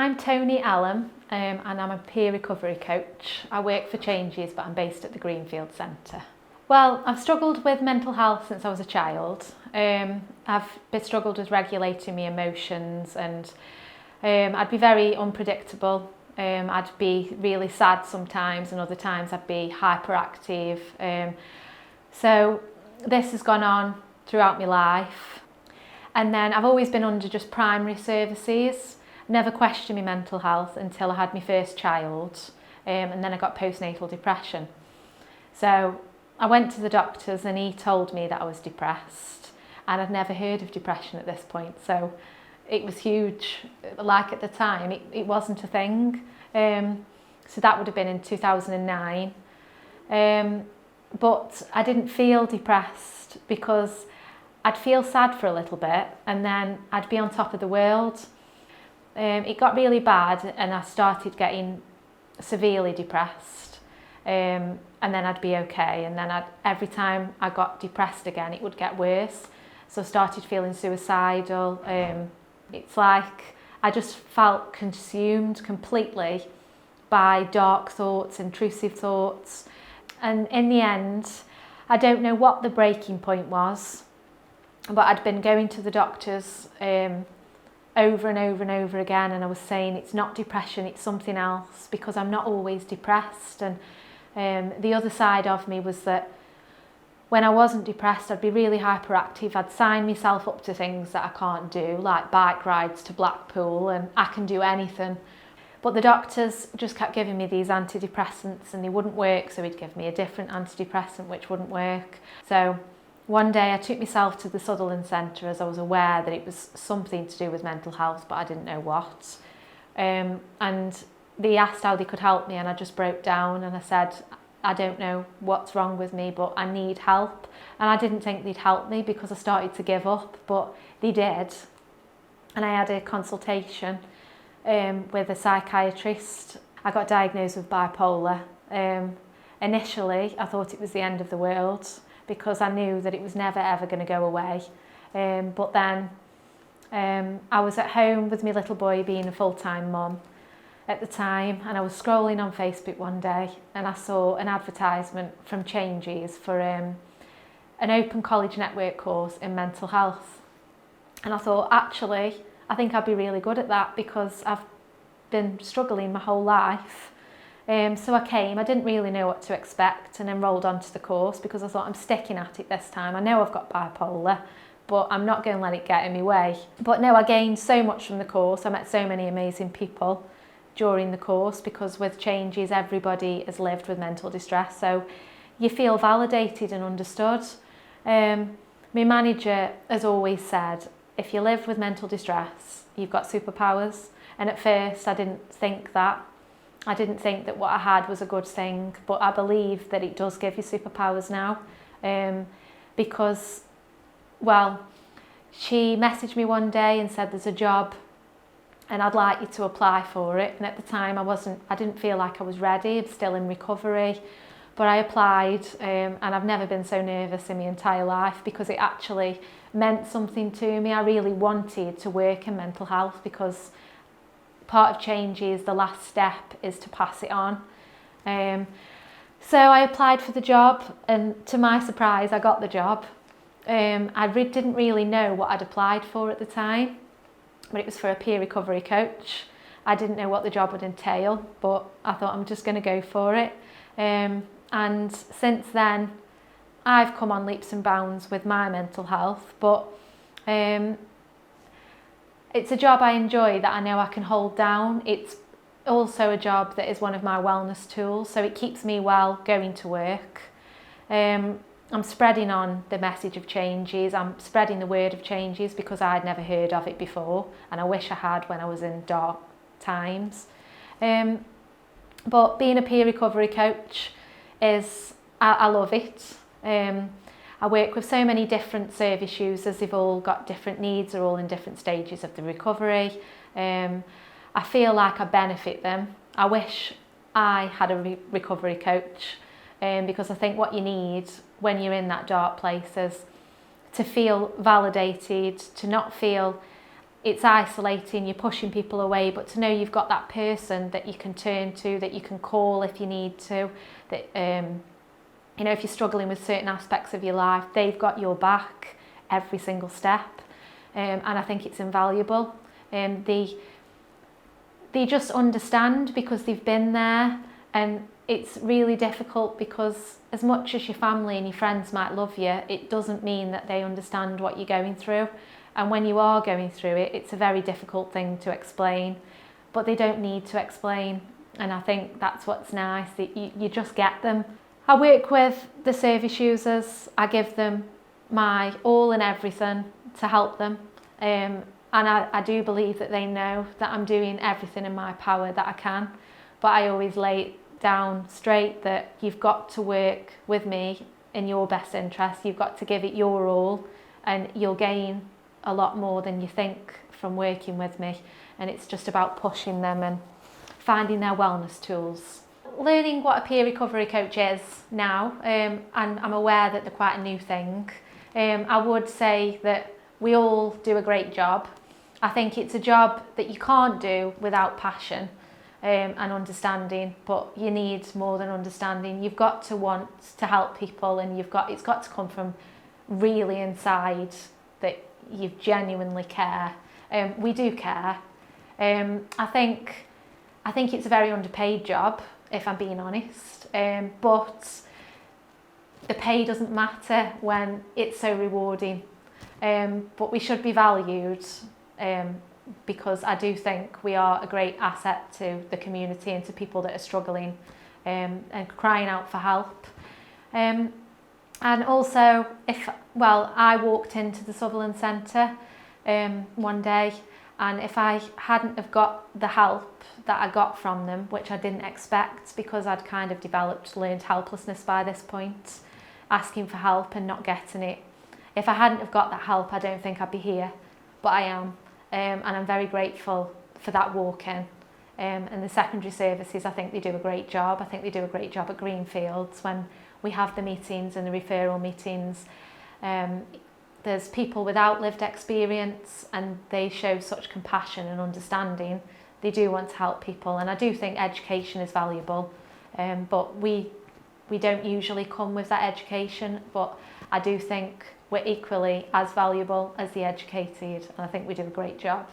I'm Toni and I'm a peer recovery coach. I work for Changes, but I'm based at the Greenfield Centre. Well, I've struggled with mental health since I was a child. I've struggled with regulating my emotions, and I'd be very unpredictable. I'd be really sad sometimes, and other times I'd be hyperactive. So this has gone on throughout my life. And then I've always been under just primary services. Never questioned my mental health until I had my first child, and then I got postnatal depression. So I went to the doctors and he told me that I was depressed, and I'd never heard of depression at this point, so it was huge. Like at the time, it wasn't a thing. So that would have been in 2009. But I didn't feel depressed because I'd feel sad for a little bit and then I'd be on top of the world. It got really bad and I started getting severely depressed, and then I'd be okay, and then every time I got depressed again it would get worse, so I started feeling suicidal. It's like I just felt consumed completely by dark thoughts, intrusive thoughts, and in the end I don't know what the breaking point was, but I'd been going to the doctors over and over and over again, and I was saying it's not depression, it's something else, because I'm not always depressed. And the other side of me was that when I wasn't depressed I'd be really hyperactive. I'd sign myself up to things that I can't do, like bike rides to Blackpool, and I can do anything. But the doctors just kept giving me these antidepressants and they wouldn't work, so he'd give me a different antidepressant which wouldn't work. So one day I took myself to the Sutherland Centre as I was aware that it was something to do with mental health, but I didn't know what. And they asked how they could help me, and I just broke down and I said, I don't know what's wrong with me, but I need help. And I didn't think they'd help me because I started to give up, but they did. And I had a consultation with a psychiatrist. I got diagnosed with bipolar. Initially, I thought it was the end of the world, because I knew that it was never ever going to go away. But then I was at home with my little boy, being a full-time mum at the time, and I was scrolling on Facebook one day and I saw an advertisement from Changes for an open college network course in mental health. And I thought, actually, I think I'd be really good at that because I've been struggling my whole life. So I came, I didn't really know what to expect, and enrolled onto the course because I thought, I'm sticking at it this time. I know I've got bipolar, but I'm not going to let it get in my way. But no, I gained so much from the course. I met so many amazing people during the course, because with Changes everybody has lived with mental distress, so you feel validated and understood. My manager has always said, if you live with mental distress, you've got superpowers. And at first I didn't think that. I didn't think that what I had was a good thing, but I believe that it does give you superpowers now, because, well, she messaged me one day and said, there's a job and I'd like you to apply for it. And at the time I didn't feel like I was ready. I'm still in recovery, but I applied, and I've never been so nervous in my entire life, because it actually meant something to me. I really wanted to work in mental health, because part of Changes, the last step is to pass it on. So I applied for the job, and to my surprise I got the job. I didn't really know what I'd applied for at the time, but it was for a peer recovery coach. I didn't know what the job would entail, but I thought, I'm just going to go for it. And since then I've come on leaps and bounds with my mental health, but it's a job I enjoy, that I know I can hold down. It's also a job that is one of my wellness tools, so it keeps me well going to work. I'm spreading on the message of Changes. I'm spreading the word of Changes because I'd never heard of it before, and I wish I had when I was in dark times. But being a peer recovery coach I love it. I work with so many different service users. They've all got different needs, they're all in different stages of the recovery. I feel like I benefit them. I wish I had a recovery coach, because I think what you need when you're in that dark place is to feel validated, to not feel it's isolating, you're pushing people away, but to know you've got that person that you can turn to, that you can call if you need to, that you know, if you're struggling with certain aspects of your life, they've got your back every single step, and I think it's invaluable. They just understand because they've been there, and it's really difficult because as much as your family and your friends might love you, it doesn't mean that they understand what you're going through. And when you are going through it, it's a very difficult thing to explain, but they don't need to explain. And I think that's what's nice, that you just get them. I work with the service users. I give them my all and everything to help them. And I do believe that they know that I'm doing everything in my power that I can. But I always lay it down straight that you've got to work with me in your best interest. You've got to give it your all, and you'll gain a lot more than you think from working with me. And it's just about pushing them and finding their wellness tools. Learning what a peer recovery coach is now, and I'm aware that they're quite a new thing. I would say that we all do a great job. I think it's a job that you can't do without passion and understanding, but you need more than understanding. You've got to want to help people, and it's got to come from really inside that you genuinely care. We do care. I think it's a very underpaid job, if I'm being honest, but the pay doesn't matter when it's so rewarding, but we should be valued, because I do think we are a great asset to the community and to people that are struggling and crying out for help. And also, I walked into the Sutherland Centre one day, and if I hadn't have got the help that I got from them, which I didn't expect because I'd kind of learned helplessness by this point, asking for help and not getting it. If I hadn't have got that help, I don't think I'd be here, but I am, and I'm very grateful for that walk-in. And the secondary services, I think they do a great job. I think they do a great job at Greenfields when we have the meetings and the referral meetings. There's people without lived experience, and they show such compassion and understanding. They do want to help people, and I do think education is valuable, but we don't usually come with that education, but I do think we're equally as valuable as the educated, and I think we do a great job.